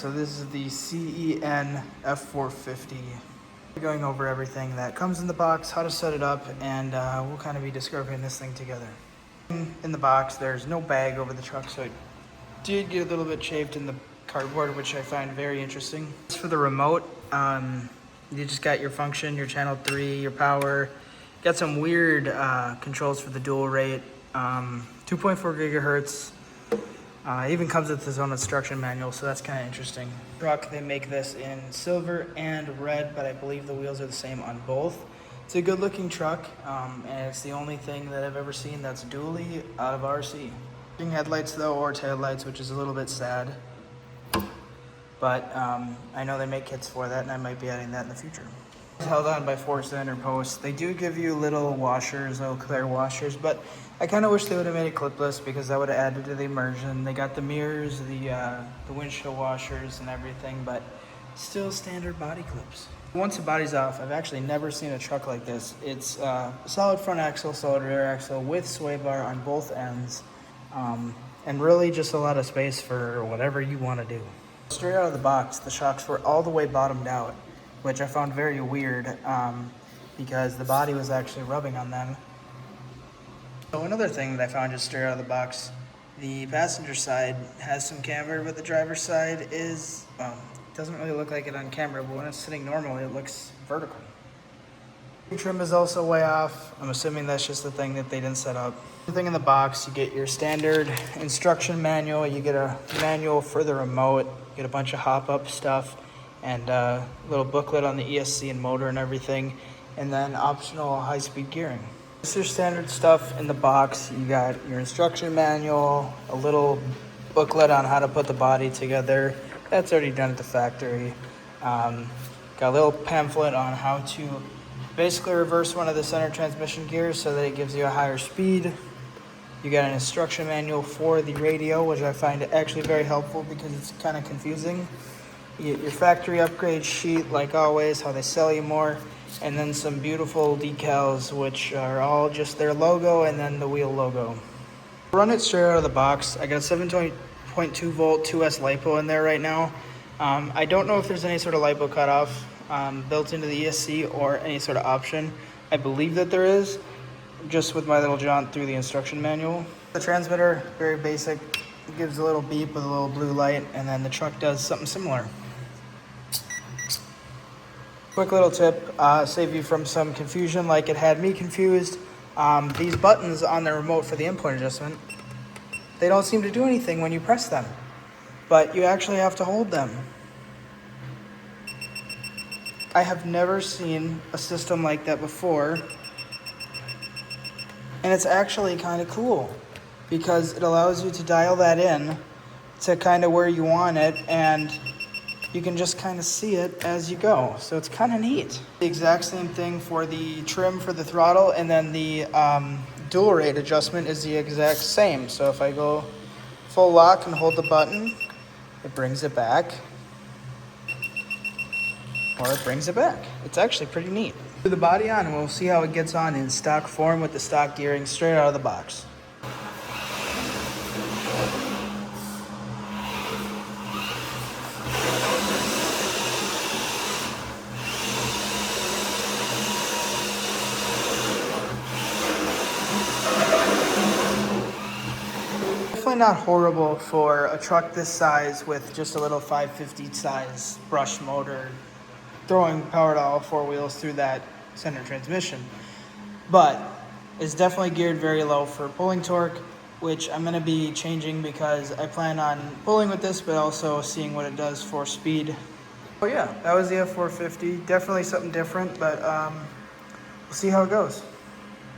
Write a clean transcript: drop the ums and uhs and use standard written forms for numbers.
So this is the CEN F450. We're going over everything that comes in the box, how to set it up, and we'll kind of be discovering this thing together. In the box, there's no bag over the truck, so it did get a little bit chafed in the cardboard, which I find very interesting. As for the remote, you just got your function, your channel 3, your power. Got some weird controls for the dual rate, 2.4 gigahertz. Even comes with its own instruction manual, so that's kind of interesting. Truck, they make this in silver and red, but I believe the wheels are the same on both. It's a good looking truck, and it's the only thing that I've ever seen that's dually out of RC. Headlights though, or taillights, which is a little bit sad. But I know they make kits for that, and I might be adding that in the future. It's held on by 4 center posts. They do give you little washers, little clear washers, but I kind of wish they would have made it clipless because that would have added to the immersion. They got the mirrors, the windshield washers and everything, but still standard body clips. Once the body's off, I've actually never seen a truck like this. It's a solid front axle, solid rear axle with sway bar on both ends, and really just a lot of space for whatever you want to do. Straight out of the box, the shocks were all the way bottomed out, which I found very weird because the body was actually rubbing on them. So another thing that I found just straight out of the box, the passenger side has some camber, but the driver's side is, it doesn't really look like it on camera, but when it's sitting normally, it looks vertical. The trim is also way off. I'm assuming that's just the thing that they didn't set up. The thing in the box, you get your standard instruction manual, you get a manual for the remote, you get a bunch of hop-up stuff, and a little booklet on the ESC and motor and everything, and then optional high-speed gearing. This is your standard stuff in the box. You got your instruction manual, a little booklet on how to put the body together. That's already done at the factory. Got a little pamphlet on how to basically reverse one of the center transmission gears so that it gives you a higher speed. You got an instruction manual for the radio, which I find actually very helpful because it's kind of confusing. You get your factory upgrade sheet, like always, how they sell you more, and then some beautiful decals, which are all just their logo and then the wheel logo. Run it straight out of the box. I got a 7.2 volt 2S LiPo in there right now. I don't know if there's any sort of LiPo cutoff built into the ESC or any sort of option. I believe that there is, just with my little jaunt through the instruction manual. The transmitter, very basic. It gives a little beep with a little blue light, and then the truck does something similar. Quick little tip, save you from some confusion like it had me confused. These buttons on the remote for the input adjustment, they don't seem to do anything when you press them, but you actually have to hold them. I have never seen a system like that before, and it's actually kind of cool because it allows you to dial that in to kind of where you want it, and you can just kind of see it as you go. So it's kind of neat. The exact same thing for the trim for the throttle, and then the dual rate adjustment is the exact same. So if I go full lock and hold the button, it brings it back, or it brings it back. It's actually pretty neat. Put the body on and we'll see how it gets on in stock form with the stock gearing straight out of the box. Definitely not horrible for a truck this size with just a little 550 size brush motor throwing power to all 4 wheels through that center transmission, but it's definitely geared very low for pulling torque, which I'm going to be changing because I plan on pulling with this, but also seeing what it does for speed. Oh yeah, that was the F450. Definitely something different, but we'll see how it goes.